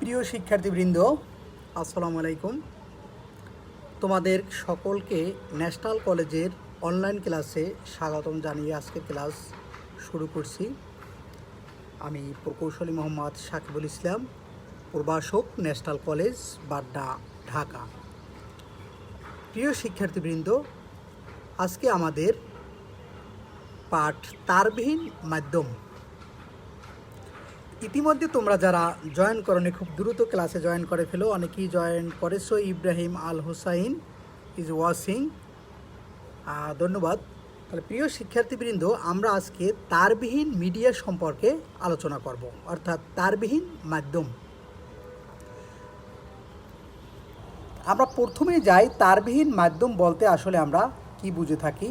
প্রিয় শিক্ষার্থীবৃন্দ, আসসালামু আলাইকুম। তোমাদের সকলকে ন্যাশনাল কলেজের অনলাইন ক্লাসে স্বাগতম জানিয়ে আজকের ক্লাস শুরু করছি। আমি প্রকৌশলী মোহাম্মদ সাকিবুল ইসলাম, প্রভাষক, ন্যাশনাল কলেজ, বাড্ডা, ঢাকা। প্রিয় শিক্ষার্থীবৃন্দ, আজকে আমাদের পাঠ তারবিহীন মাধ্যম। ইতিমধ্যে তোমরা যারা জয়েন করনি খুব দ্রুত ক্লাসে জয়েন করে ফেলো। অনেকেই জয়েন করেছো। ইব্রাহিম আল হোসাইন ইজ ওয়াচিং, ধন্যবাদ। তাহলে প্রিয় শিক্ষার্থীবৃন্দ, আমরা আজকে তারবিহীন মিডিয়া সম্পর্কে আলোচনা করব, অর্থাৎ তারবিহীন মাধ্যম। আমরা প্রথমে যাই তারবিহীন মাধ্যম বলতে আসলে আমরা কি বুঝে থাকি।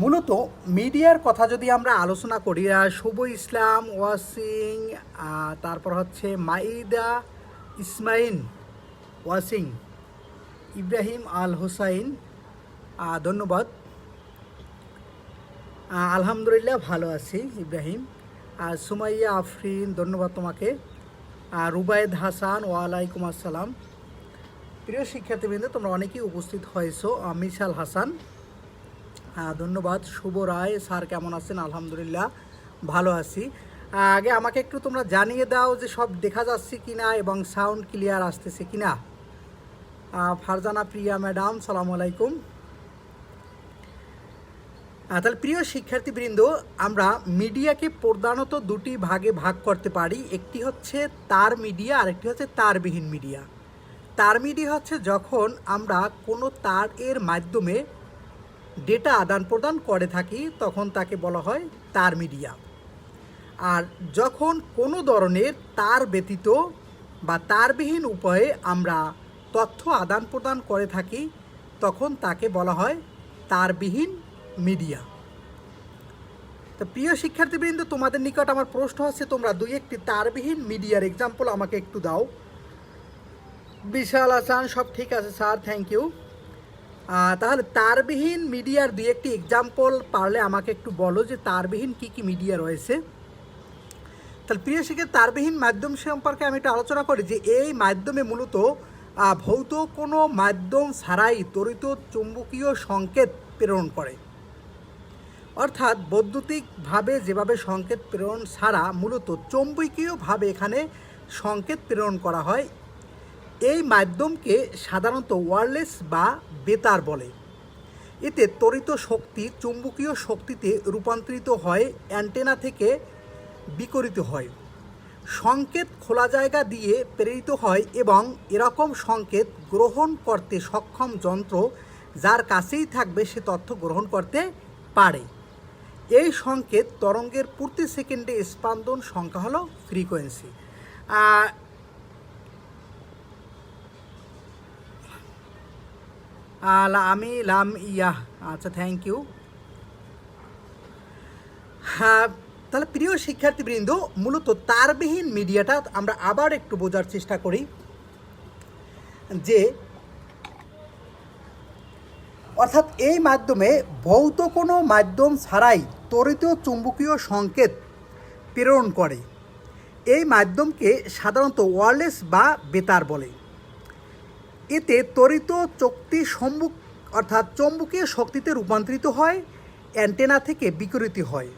মূলত মিডিয়ার কথা যদি আমরা আলোচনা করি, শুভ ইসলাম ওয়াচিং, তারপর হচ্ছে মাইদা ইসমাইল ওয়াচিং, ইব্রাহিম আল হোসাইন, ধন্যবাদ। আলহামদুলিল্লাহ ভালো আছি ইব্রাহিম। সুমাইয়া আফরিন, ধন্যবাদ তোমাকে। রুবায়েদ হাসান, ওয়ালাইকুম আসসালাম। প্রিয় শিক্ষার্থীবৃন্দ, তোমরা অনেকেই উপস্থিত হয়েছো। মিশাল হাসান, ধন্যবাদ। শুভ রায় স্যার, কেমন আছেন? আলহামদুলিল্লাহ ভালো আছি। আগে আমাকে একটু তোমরা জানিয়ে দাও যে সব দেখা যাচ্ছে কিনা এবং সাউন্ড ক্লিয়ার আসতেছে কিনা। ফারজানা প্রিয়া ম্যাডাম, সালামু আলাইকুম। তাহলে প্রিয় শিক্ষার্থীবৃন্দ, আমরা মিডিয়াকে প্রধানত দুটি ভাগে ভাগ করতে পারি। একটি হচ্ছে তার মিডিয়া, আর একটি হচ্ছে তারবিহীন মিডিয়া। তার মিডিয়া হচ্ছে যখন আমরা কোনো তার এর মাধ্যমে ডেটা আদান প্রদান করে থাকি, তখন তাকে বলা হয় তার মিডিয়া। আর যখন কোনো ধরনের তার ব্যতীত বা তারবিহীন উপায়ে আমরা তথ্য আদান প্রদান করে থাকি, তখন তাকে বলা হয় তারবিহীন মিডিয়া। তো প্রিয় শিক্ষার্থীবৃন্দ, তোমাদের নিকট আমার প্রশ্ন হচ্ছে, তোমরা দুই একটি তারবিহীন মিডিয়ার এক্সাম্পল আমাকে একটু দাও। বিশাল হাসান, সব ঠিক আছে স্যার, থ্যাংক ইউ। তাহলে তারবিহীন মিডিয়ার দুই একটি এক্সাম্পল পারলে আমাকে একটু বলো যে তারবিহীন কী কী মিডিয়া রয়েছে। তাহলে প্রিয় শিক্ষার্থী, তারবিহীন মাধ্যম সম্পর্কে আমি একটু আলোচনা করি যে এই মাধ্যমে মূলত ভৌত কোনো মাধ্যম ছাড়াই তড়িৎ চুম্বকীয় সংকেত প্রেরণ করে। অর্থাৎ বৈদ্যুতিকভাবে যেভাবে সংকেত প্রেরণ ছাড়া মূলত চৌম্বকীয়ভাবে এখানে সংকেত প্রেরণ করা হয়। এই মাধ্যমকে সাধারণত ওয়্যারলেস বা বেতার বলে। এতে তড়িৎ শক্তি চুম্বকীয় শক্তিতে রূপান্তরিত হয়, অ্যান্টেনা থেকে বিকিরিত হয়, সংকেত খোলা জায়গা দিয়ে প্রেরিত হয় এবং এরকম সংকেত গ্রহণ করতে সক্ষম যন্ত্র যার কাছেই থাকবে সে তথ্য গ্রহণ করতে পারে। এই সংকেত তরঙ্গের প্রতি সেকেন্ডে স্পন্দন সংখ্যা হলো ফ্রিকোয়েন্সি। আমি লাম ইয়াহ, আচ্ছা, থ্যাংক ইউ। হ্যাঁ, তাহলে প্রিয় শিক্ষার্থীবৃন্দ, মূলত তারবিহীন মিডিয়াটা আমরা আবার একটু বোঝার চেষ্টা করি যে অর্থাৎ এই মাধ্যমে ভৌত কোনো মাধ্যম ছাড়াই তড়িৎ চুম্বকীয় সংকেত প্রেরণ করে। এই মাধ্যমকে সাধারণত ওয়্যারলেস বা বেতার বলে। এতে তড়িৎ শক্তি অর্থাৎ চৌম্বকীয় শক্তিতে রূপান্তরিত হয়, অ্যান্টেনা থেকে বিকিরিত হয়।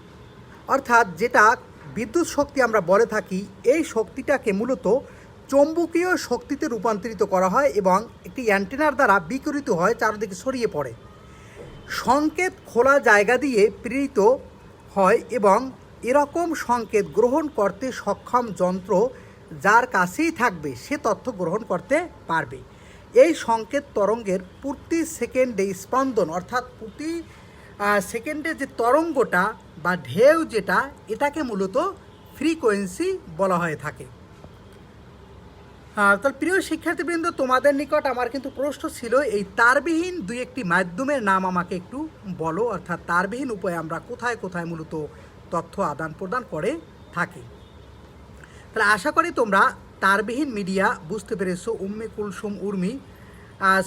অর্থাৎ যেটা বিদ্যুৎ শক্তি আমরা বলে থাকি, এই শক্তিটাকে মূলত চৌম্বকীয় শক্তিতে রূপান্তরিত করা হয় এবং একটি অ্যান্টেনার দ্বারা বিকিরিত হয়, চারদিকে ছড়িয়ে পড়ে। সংকেত খোলা জায়গা দিয়ে প্রেরিত হয় এবং এরকম সংকেত গ্রহণ করতে সক্ষম যন্ত্র যার কাছেই থাকবে সে তথ্য গ্রহণ করতে পারবে। এই সংকেত তরঙ্গের প্রতি সেকেন্ডে স্পন্দন, অর্থাৎ প্রতি সেকেন্ডে যে তরঙ্গটা বা ঢেউ যেটা, এটাকে মূলত ফ্রিকোয়েন্সি বলা হয়ে থাকে। তাহলে প্রিয় শিক্ষার্থীবৃন্দ, তোমাদের নিকট আমার কিন্তু প্রশ্ন ছিল এই তারবিহীন দুই একটি মাধ্যমের নাম আমাকে একটু বলো, অর্থাৎ তারবিহীন উপায়ে আমরা কোথায় কোথায় মূলত তথ্য আদান প্রদান করে থাকি। তাহলে আশা করি তোমরা তারবিহীন মিডিয়া বুঝতে পেরেছো। উম্মে কুলসুম উর্মি,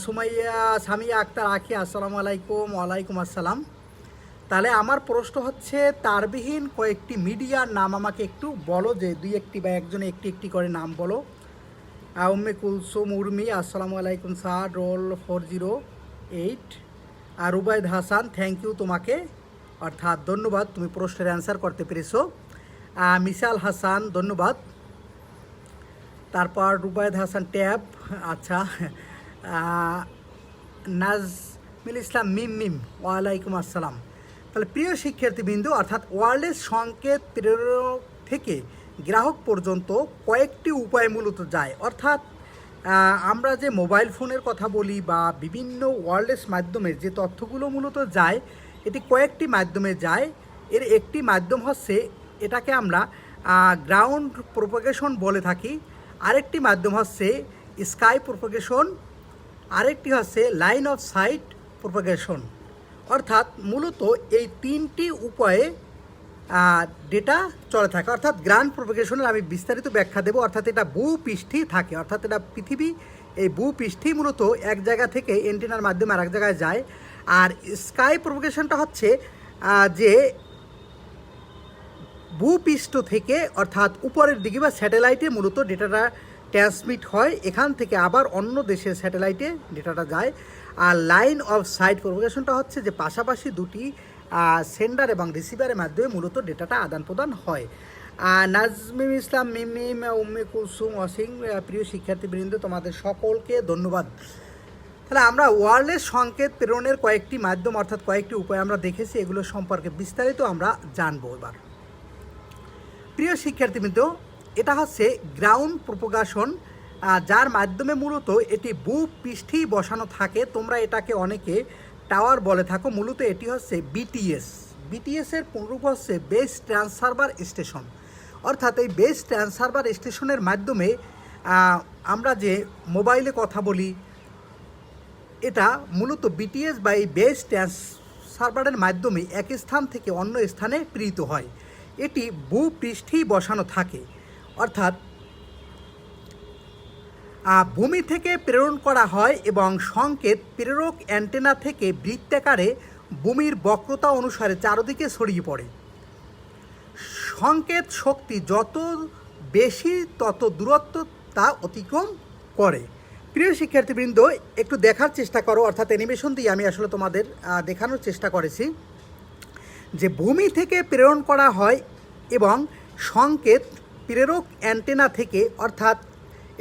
সুমাইয়া, সামিয়া আক্তার আখি, আসসালামু আলাইকুম। ওয়ালাইকুম আসসালাম। তাহলে আমার প্রশ্ন হচ্ছে তারবিহীন কয়েকটি মিডিয়ার নাম আমাকে একটু বলো, যে দুই একটি বা একজনে একটি একটি করে নাম বলো। উম্মে কুলসুম উর্মি, আসসালামু আলাইকুম স্যার, রোল 408। আর রুবাইদ হাসান, থ্যাংক ইউ তোমাকে, অর্থাৎ ধন্যবাদ, তুমি প্রশ্নের অ্যান্সার করতে পেরেছো। মিসাল হাসান, ধন্যবাদ। তারপর রুবাইদ হাসান ট্যাব, আচ্ছা। নাজমিল ইসলাম মিম মিম, ওয়ালাইকুম আসসালাম। তাহলে প্রিয় শিক্ষার্থীবৃন্দ, অর্থাৎ ওয়্যারলেস সংকেত প্রেরক থেকে গ্রাহক পর্যন্ত কয়েকটি উপায় মূলত যায়। অর্থাৎ আমরা যে মোবাইল ফোনের কথা বলি বা বিভিন্ন ওয়্যারলেস মাধ্যমে যে তথ্যগুলো মূলত যায়, এটি কয়েকটি মাধ্যমে যায়। এর একটি মাধ্যম হচ্ছে, এটাকে আমরা গ্রাউন্ড প্রোপাগেশন বলে থাকি। আরেকটি মাধ্যম হচ্ছে স্কাই প্রোপাগেশন, আরেকটি হচ্ছে লাইন অফ সাইট প্রোপাগেশন। অর্থাৎ মূলত এই তিনটি উপায়ে ডেটা চলে থাকে। অর্থাৎ গ্রাউন্ড প্রোপাগেশনের আমি বিস্তারিত ব্যাখ্যা দেবো। অর্থাৎ এটা ভূপৃষ্ঠেই থাকে, অর্থাৎ এটা পৃথিবী এই ভূপৃষ্ঠেই মূলত এক জায়গা থেকে এন্টেনার মাধ্যমে আরেক জায়গায় যায়। আর স্কাই প্রোপাগেশনটা হচ্ছে যে ভূপৃষ্ঠ থেকে, অর্থাৎ উপরের দিকে বা স্যাটেলাইটে মূলত ডেটাটা ট্রান্সমিট হয়, এখান থেকে আবার অন্য দেশের স্যাটেলাইটে ডেটাটা যায়। আর লাইন অফ সাইট প্রোপাগেশনটা হচ্ছে যে পাশাপাশি দুটি সেন্ডার এবং রিসিভারের মাধ্যমে মূলত ডেটাটা আদান প্রদান হয়। নাজমিম ইসলাম মিম, উম্মে কুলসুম অসিং, প্রিয় শিক্ষার্থীবৃন্দ, তোমাদের সকলকে ধন্যবাদ। তাহলে আমরা ওয়্যারলেস সংকেত প্রেরণের কয়েকটি মাধ্যম, অর্থাৎ কয়েকটি উপায় আমরা দেখেছি, এগুলো সম্পর্কে বিস্তারিত আমরা জানবো এবার। প্রিয় শিক্ষার্থীবৃন্দ, এটা হচ্ছে গ্রাউন্ড প্রোপাগেশন, যার মাধ্যমে মূলত এটি ভূপৃষ্ঠেই বসানো থাকে। তোমরা এটাকে অনেকে টাওয়ার বলে থাকো। মূলত এটি হচ্ছে বিটিএসের পুনরূপ হচ্ছে বেস ট্রান্সসার্ভার স্টেশন। অর্থাৎ এই বেস ট্রান্সসার্ভার স্টেশনের মাধ্যমে আমরা যে মোবাইলে কথা বলি, এটা মূলত বিটিএস বা এই বেস ট্রান্সসার্ভারের মাধ্যমে এক স্থান থেকে অন্য স্থানে প্রেরিত হয়। এটি ভূপৃষ্ঠেই বসানো থাকে। অর্থাৎ ভূমি থেকে প্রেরণ করা হয় এবং সংকেত প্রেরক অ্যান্টেনা থেকে বৃত্তাকারে ভূমির বক্রতা অনুসারে চারদিকে ছড়িয়ে পড়ে। সংকেত শক্তি যত বেশি তত দূরত্ব তা অতিক্রম করে। প্রিয় শিক্ষার্থীবৃন্দ, একটু দেখার চেষ্টা করো, অর্থাৎ অ্যানিমেশন দিয়ে আমি আসলে তোমাদের দেখানোর চেষ্টা করেছি যে ভূমি থেকে প্রেরণ করা হয় এবং সংকেত প্রেরক অ্যান্টেনা থেকে, অর্থাৎ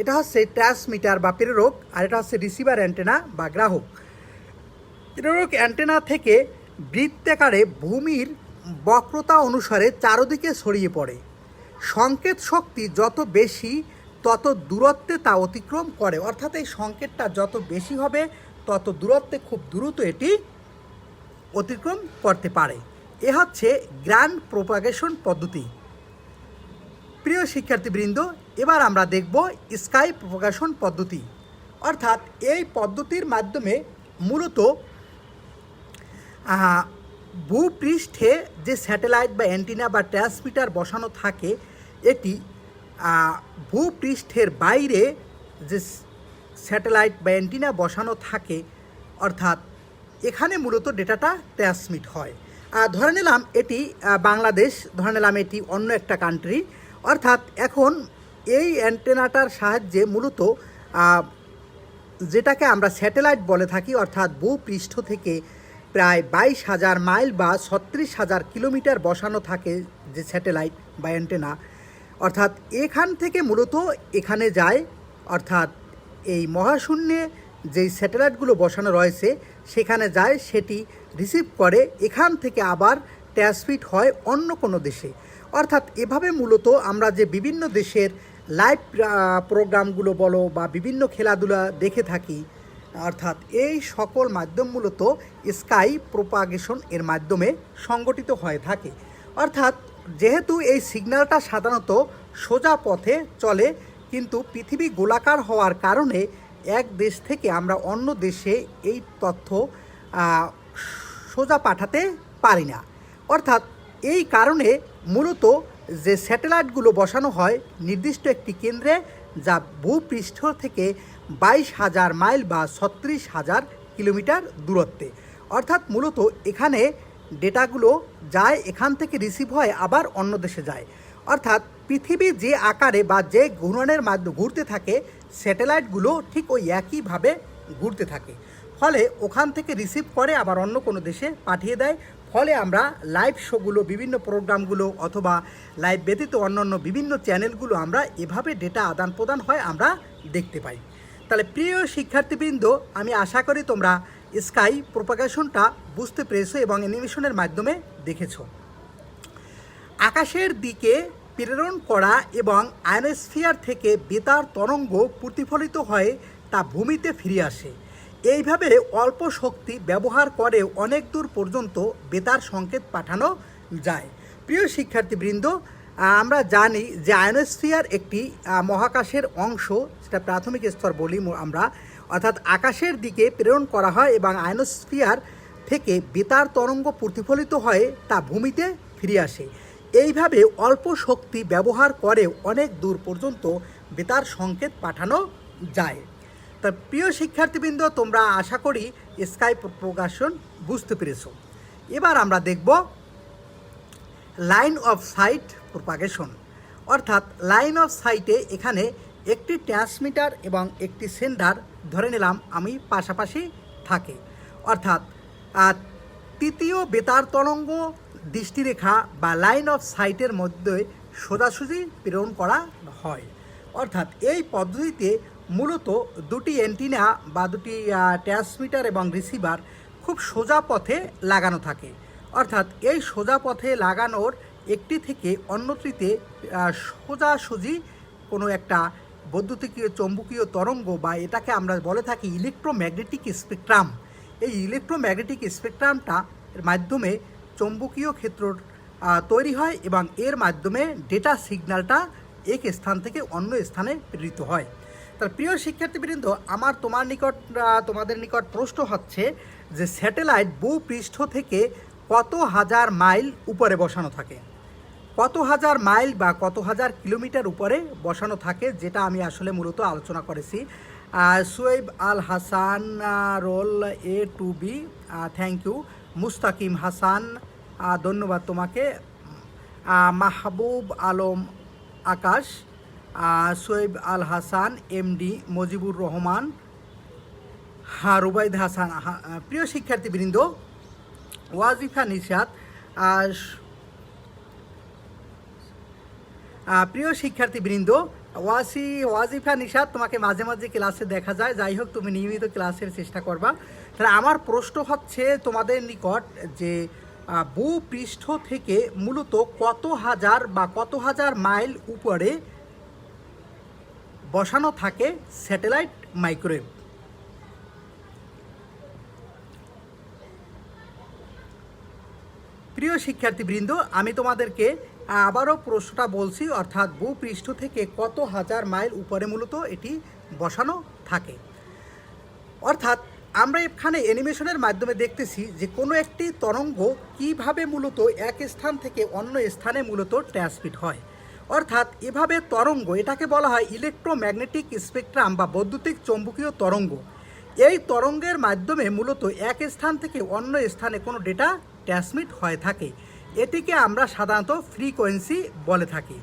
এটা হচ্ছে ট্রান্সমিটার বা প্রেরক, আর এটা হচ্ছে রিসিভার অ্যান্টেনা বা গ্রাহক। প্রেরক অ্যান্টেনা থেকে বৃত্তাকারে ভূমির বক্রতা অনুসারে চারদিকে ছড়িয়ে পড়ে। সংকেত শক্তি যত বেশি তত দূরত্বে তা অতিক্রম করে। অর্থাৎ এই সংকেতটা যত বেশি হবে তত দূরত্বে খুব দ্রুত এটি অতিক্রম করতে পারে। এ হচ্ছে গ্রাউন্ড প্রোপাগেশন পদ্ধতি। প্রিয় শিক্ষার্থীবৃন্দ, এবার আমরা দেখব স্কাই প্রোপাগেশন পদ্ধতি। অর্থাৎ এই পদ্ধতির মাধ্যমে মূলত ভূপৃষ্ঠে যে স্যাটেলাইট বা অ্যান্টিনা বা ট্রান্সমিটার বসানো থাকে, এটি ভূপৃষ্ঠের বাইরে যে স্যাটেলাইট বা অ্যান্টিনা বসানো থাকে, অর্থাৎ এখানে মূলত ডেটাটা ট্রান্সমিট হয়। ধরে নিলাম এটি বাংলাদেশ, ধরে নিলাম এটি অন্য একটা কান্ট্রি। অর্থাৎ এখন এই অ্যান্টেনাটার সাহায্যে মূলত যেটাকে আমরা স্যাটেলাইট বলে থাকি, অর্থাৎ ভূপৃষ্ঠ থেকে প্রায় 22,000 মাইল বা 36,000 কিলোমিটার বসানো থাকে যে স্যাটেলাইট বা অ্যান্টেনা, অর্থাৎ এখান থেকে মূলত এখানে যায়। অর্থাৎ এই মহাশূন্যে যেই স্যাটেলাইটগুলো বসানো রয়েছে সেখানে যায়, সেটি রিসিভ করে, এখান থেকে আবার ট্রান্সমিট হয় অন্য কোনো দেশে। অর্থাৎ এভাবে মূলত আমরা যে বিভিন্ন দেশের লাইভ প্রোগ্রামগুলো বলো বা বিভিন্ন খেলাধুলা দেখে থাকি, অর্থাৎ এই সকল মাধ্যম মূলত স্কাই প্রোপাগেশন এর মাধ্যমে সংগঠিত হয়ে থাকে। অর্থাৎ যেহেতু এই সিগন্যালটা সাধারণত সোজা পথে চলে, কিন্তু পৃথিবী গোলাকার হওয়ার কারণে এক দেশ থেকে আমরা অন্য দেশে এই তথ্য সোজা পাঠাতে পারি না। অর্থাৎ এই কারণে মূলত যে স্যাটেলাইটগুলো বসানো হয় নির্দিষ্ট একটি কেন্দ্রে, যা ভূপৃষ্ঠ থেকে 22,000 মাইল বা 36,000 কিলোমিটার দূরত্বে। অর্থাৎ মূলত এখানে ডেটাগুলো যায়, এখান থেকে রিসিভ হয় আবার অন্য দেশে যায়। অর্থাৎ পৃথিবী যে আকারে বা যে ঘূর্ণনের মাধ্যমে ঘুরতে থাকে, স্যাটেলাইটগুলো ঠিক ওই একইভাবে ঘুরতে থাকে। ফলে ওখান থেকে রিসিভ করে আবার অন্য কোনো দেশে পাঠিয়ে দেয়। ফলে আমরা লাইভ শোগুলো, বিভিন্ন প্রোগ্রামগুলো অথবা লাইভ ব্যতীত অন্যান্য বিভিন্ন চ্যানেলগুলো আমরা এভাবে ডেটা আদান প্রদান হয় আমরা দেখতে পাই। তাহলে প্রিয় শিক্ষার্থীবৃন্দ, আমি আশা করি তোমরা স্কাই প্রোপাগেশনটা বুঝতে পেরেছো এবং অ্যানিমেশনের মাধ্যমে দেখেছো। আকাশের দিকে প্রেরণ করা এবং আয়নোস্ফিয়ার থেকে বেতার তরঙ্গ প্রতিফলিত হয়ে তা ভূমিতে ফিরে আসে। এইভাবে অল্প শক্তি ব্যবহার করে অনেক দূর পর্যন্ত বেতার সংকেত পাঠানো যায়। প্রিয় শিক্ষার্থীবৃন্দ, আমরা জানি যে আয়নোস্ফিয়ার একটি মহাকাশের অংশ, যেটা প্রাথমিক স্তর বলি আমরা, অর্থাৎ আকাশের দিকে প্রেরণ করা হয় এবং আয়নোস্ফিয়ার থেকে বেতার তরঙ্গ প্রতিফলিত হয়ে তা ভূমিতে ফিরে আসে। এইভাবে অল্প শক্তি ব্যবহার করে অনেক দূর পর্যন্ত বেতার সংকেত পাঠানো যায়। তা প্রিয় শিক্ষার্থীবৃন্দ, তোমরা আশা করি স্কাই প্রোপাগেশন বুঝতে পেরেছো। এবার আমরা দেখব লাইন অফ সাইট প্রোপাগেশন। অর্থাৎ লাইন অফ সাইটে এখানে একটি ট্রান্সমিটার এবং একটি সেন্ডার ধরে নিলাম আমি পাশাপাশি থাকে। অর্থাৎ তৃতীয় বেতার তরঙ্গ দৃষ্টিরেখা বা লাইন অফ সাইটের মধ্যে সোজাসুজি প্রেরণ করা হয়। অর্থাৎ এই পদ্ধতিতে মূলত দুটি অ্যান্টিনা বা দুটি ট্রান্সমিটার এবং রিসিভার খুব সোজা পথে লাগানো থাকে। অর্থাৎ এই সোজা পথে লাগানোর একটি থেকে অন্যটিতে সোজাসুজি কোনো একটা বৈদ্যুতিকীয় চৌম্বকীয় তরঙ্গ বা এটাকে আমরা বলে থাকি ইলেকট্রোম্যাগনেটিক স্পেকট্রাম। এই ইলেকট্রোম্যাগনেটিক স্পেকট্রামটা এর মাধ্যমে চৌম্বকীয় ক্ষেত্র তৈরি হয় এবং এর মাধ্যমে ডেটা সিগন্যালটা এক স্থান থেকে অন্য স্থানে প্রেরিত হয়। তার প্রিয় শিক্ষার্থীবৃন্দ, আমার তোমাদের নিকট প্রশ্ন হচ্ছে যে স্যাটেলাইট ভূপৃষ্ঠ থেকে কত হাজার মাইল উপরে বসানো থাকে? কত হাজার মাইল বা কত হাজার কিলোমিটার উপরে বসানো থাকে, যেটা আমি আসলে মূলত আলোচনা করেছি। Suyeb Al Hasan roll A to B, thank you. Mustakim Hasan, ধন্যবাদ তোমাকে। মাহবুব আলম আকাশ, সুয়েব আল হাসান, এমডি মজিবুর রহমান, রুবাইদ হাসান। প্রিয় শিক্ষার্থীবৃন্দ, ওয়াজিফা নিশাত, প্রিয় শিক্ষার্থীবৃন্দ, ওয়াজিফা নিশাত, তোমাকে মাঝে মাঝে ক্লাসে দেখা যায়। যাই হোক, তুমি নিয়মিত ক্লাসের চেষ্টা করবা। তাহলে আমার প্রশ্ন হচ্ছে তোমাদের নিকট যে ভূপৃষ্ঠ থেকে মূলত কত হাজার বা কত হাজার মাইল উপরে বসানো থাকে স্যাটেলাইট মাইক্রোওয়েভ? প্রিয় শিক্ষার্থীবৃন্দ, আমি তোমাদেরকে আবারও প্রশ্নটা বলছি। অর্থাৎ ভূপৃষ্ঠ থেকে কত হাজার মাইল উপরে মূলত এটি বসানো থাকে। অর্থাৎ আমরা এখানে অ্যানিমেশনের মাধ্যমে দেখতেছি যে কোনো একটি তরঙ্গ কিভাবে মূলত এক স্থান থেকে অন্য স্থানে মূলত ট্রান্সমিট হয়। অর্থাৎ এভাবে তরঙ্গ, এটাকে বলা হয় ইলেকট্রোম্যাগনেটিক স্পেকট্রাম বা বৈদ্যুতিক চৌম্বকীয় তরঙ্গ। এই তরঙ্গের মাধ্যমে মূলত এক স্থান থেকে অন্য স্থানে কোনো ডেটা ট্রান্সমিট হয়ে থাকে। এটিকে আমরা সাধারণত ফ্রিকোয়েন্সি বলে থাকি।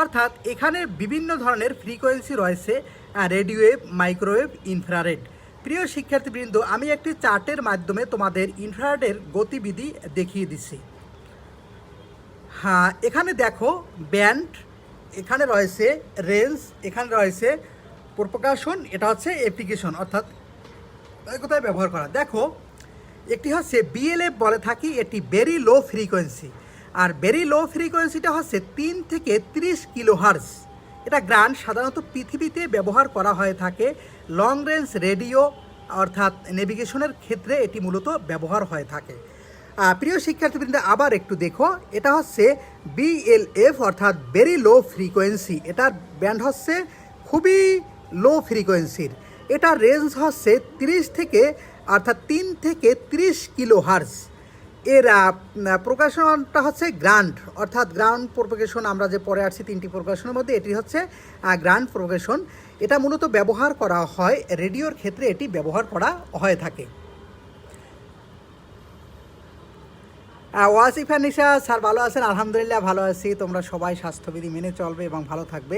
অর্থাৎ এখানে বিভিন্ন ধরনের ফ্রিকোয়েন্সি রয়েছে, রেডিও ওয়েভ, মাইক্রোওয়েভ, ইনফ্রারেড। প্রিয় শিক্ষার্থীবৃন্দ, আমি একটি চার্টের মাধ্যমে তোমাদের ইনফ্রারেডের গতিবিধি দেখিয়ে দিচ্ছি। হ্যাঁ, এখানে দেখো ব্যান্ড, এখানে রয়েছে রেঞ্জ, এখানে রয়েছে প্রোপাগেশন, এটা হচ্ছে অ্যাপ্লিকেশন, অর্থাৎ কোথায় ব্যবহার করা। দেখো, একটি হচ্ছে বিএলএফ বলে থাকি, এটি ভেরি লো ফ্রিকোয়েন্সি। আর ভেরি লো ফ্রিকোয়েন্সিটা হচ্ছে 3 থেকে 30 কিলোহার্জ। এটা গ্রান্ড সাধারণত পৃথিবীতে ব্যবহার করা হয়ে থাকে লং রেঞ্জ রেডিও অর্থাৎ নেভিগেশনের ক্ষেত্রে এটি মূলত ব্যবহার হয়ে থাকে। প্রিয় শিক্ষার্থীবৃন্দ, আবার একটু দেখো, এটা হচ্ছে বিএলএফ অর্থাৎ ভেরি লো ফ্রিকোয়েন্সি। এটার ব্যান্ড হচ্ছে খুবই লো ফ্রিকোয়েন্সির। এটার রেঞ্জ হচ্ছে 30 থেকে অর্থাৎ 3 থেকে 30 কিলোহার্জ। এর প্রকাশনটা হচ্ছে গ্রান্ড অর্থাৎ গ্রাউন্ড প্রোপাগেশন। আমরা যে পরে আসছি 3টি প্রকাশনের মধ্যে এটি হচ্ছে গ্রান্ড প্রোপাগেশন। এটা মূলত ব্যবহার করা হয় রেডিওর ক্ষেত্রে, এটি ব্যবহার করা হয়ে থাকে। ওয়াসিফা নিশা স্যার ভালো আছেন? আলহামদুলিল্লাহ ভালো আছি। তোমরা সবাই স্বাস্থ্যবিধি মেনে চলবে এবং ভালো থাকবে।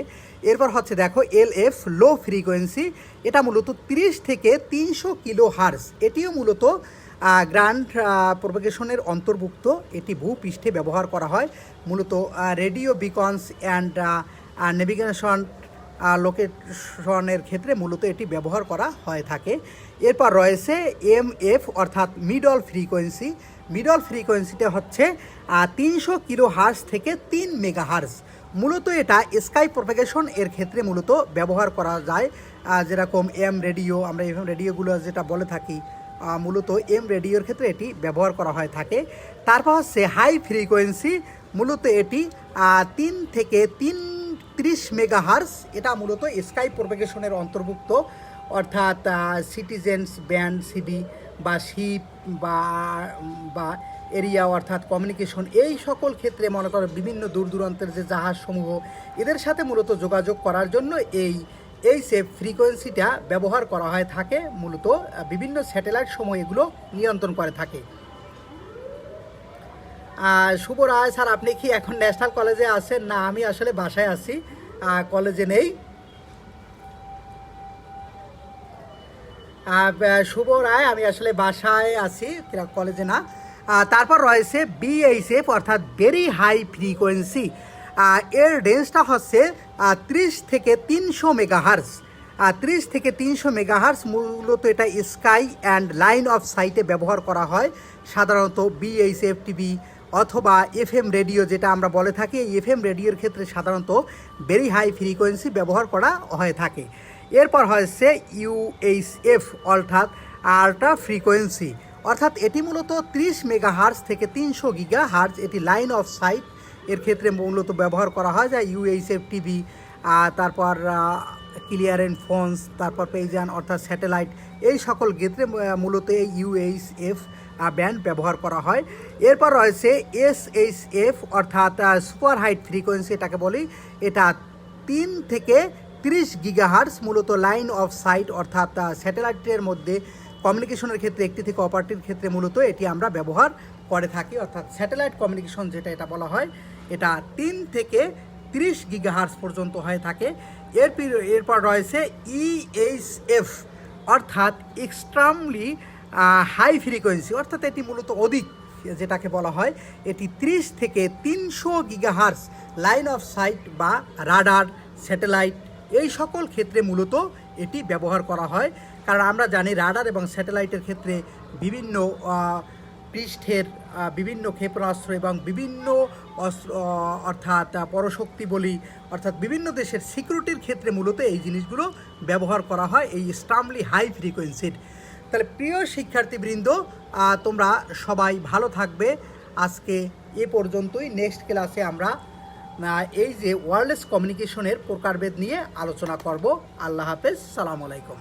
এরপর হচ্ছে দেখো LF লো ফ্রিকোয়েন্সি, এটা মূলত 30 থেকে 300 কিলো হার্জ। এটিও মূলত গ্রান্ড প্রোপাগেশনের অন্তর্ভুক্ত। এটি ভূপৃষ্ঠে ব্যবহার করা হয় মূলত রেডিও বিকনস অ্যান্ড নেভিগেশন লোকেশনের ক্ষেত্রে মূলত এটি ব্যবহার করা হয়ে থাকে। এরপর রয়েছে MF অর্থাৎ মিডল ফ্রিকোয়েন্সি। মিডল ফ্রিকোয়েন্সিটা হচ্ছে 300 কিলো হার্জ থেকে 3 মেগা হার্জ। মূলত এটা স্কাই প্রোপাগেশন এর ক্ষেত্রে মূলত ব্যবহার করা যায়, যেরকম এম রেডিও, আমরা এফএম রেডিওগুলো যেটা বলে থাকি, মূলত এম রেডিওর ক্ষেত্রে এটি ব্যবহার করা হয়ে থাকে। তারপর হচ্ছে হাই ফ্রিকোয়েন্সি, মূলত এটি 3 থেকে 30 মেগা হার্জ। এটা মূলত স্কাই প্রোপাগেশনের অন্তর্ভুক্ত, অর্থাৎ সিটিজেন্স ব্যান্ড সিবি বা শিপ বা এরিয়া অর্থাৎ কমিউনিকেশন, এই সকল ক্ষেত্রে মনে করো বিভিন্ন দূর দূরান্তের যে জাহাজসমূহ, এদের সাথে মূলত যোগাযোগ করার জন্য এই সেফ ফ্রিকোয়েন্সিটা ব্যবহার করা হয়ে থাকে। মূলত বিভিন্ন স্যাটেলাইট সমূহ এগুলো নিয়ন্ত্রণ করে থাকে। শুভ রায় স্যার, আপনি কি এখন ন্যাশনাল কলেজে আছেন? না, আমি আসলে বাসায় আছি, কলেজে নেই। শুভ রায়, আমি আসলে বাসায় আছি, কলেজে না। তারপর রয়েছে BHF অর্থাৎ ভেরি হাই ফ্রিকোয়েন্সি। এর রেঞ্জটা হচ্ছে 30 থেকে 300 মেগাহার্জ। 30 থেকে 300 মেগাহার্জ মূলত এটা স্কাই অ্যান্ড লাইন অফ সাইটে ব্যবহার করা হয় সাধারণত। BHF টিভি অথবা FM রেডিও যেটা আমরা বলে থাকি, এই FM রেডিওর ক্ষেত্রে সাধারণত ভেরি হাই ফ্রিকোয়েন্সি ব্যবহার করা হয়ে থাকে। এরপর হচ্ছে UHF অর্থাৎ আল্ট্রা ফ্রিকোয়েন্সি, অর্থাৎ এটি মূলত 30 মেগা হার্জ থেকে 300 গিগা হার্জ। এটি লাইন অফ সাইট এর ক্ষেত্রে মূলত ব্যবহার করা হয়, যা UHF টিভি, তারপর ক্লিয়ারেন্ট ফোনস, তারপর পেইজান অর্থাৎ স্যাটেলাইট, এই সকল ক্ষেত্রে মূলত এই UHF ব্যান্ড ব্যবহার করা হয়। এরপর রয়েছে SHF অর্থাৎ সুপার হাই ফ্রিকোয়েন্সি, এটাকে বলি। এটা 3 থেকে 30 গিগাহার্জ, মূলত লাইন অফ সাইট অর্থাৎ স্যাটেলাইটের মধ্যে কমিউনিকেশনের ক্ষেত্রে একটি থেকে অপরটির ক্ষেত্রে মূলত এটি আমরা ব্যবহার করে থাকি, অর্থাৎ স্যাটেলাইট কমিউনিকেশন যেটা এটা বলা হয়, এটা 3 থেকে 30 গিগাহার্জ পর্যন্ত হয়ে থাকে। এরপর রয়েছে EHF অর্থাৎ এক্সট্রিমলি হাই ফ্রিকোয়েন্সি, অর্থাৎ এটি মূলত অধিক যেটাকে বলা হয়। এটি 30 থেকে 300 গিগাহার্জ লাইন অফ সাইট বা রাডার, স্যাটেলাইট, এই সকল ক্ষেত্রে মূলত এটি ব্যবহার করা হয়। কারণ আমরা জানি রাডার এবং স্যাটেলাইটের ক্ষেত্রে বিভিন্ন পৃষ্ঠের বিভিন্ন ক্ষেপণাস্ত্র এবং বিভিন্ন অর্থাৎ পরশক্তি বলি, অর্থাৎ বিভিন্ন দেশের সিকিউরিটির ক্ষেত্রে মূলত এই জিনিসগুলো ব্যবহার করা হয় এই এক্সট্রিমলি হাই ফ্রিকোয়েন্সির। তাহলে প্রিয় শিক্ষার্থীবৃন্দ, তোমরা সবাই ভালো থাকবে। আজকে এ পর্যন্তই। নেক্সট ক্লাসে আমরা এই যে ওয়্যারলেস কমিউনিকেশনের প্রকারভেদ নিয়ে আলোচনা করব। আল্লাহ হাফেজ, সালামু আলাইকুম।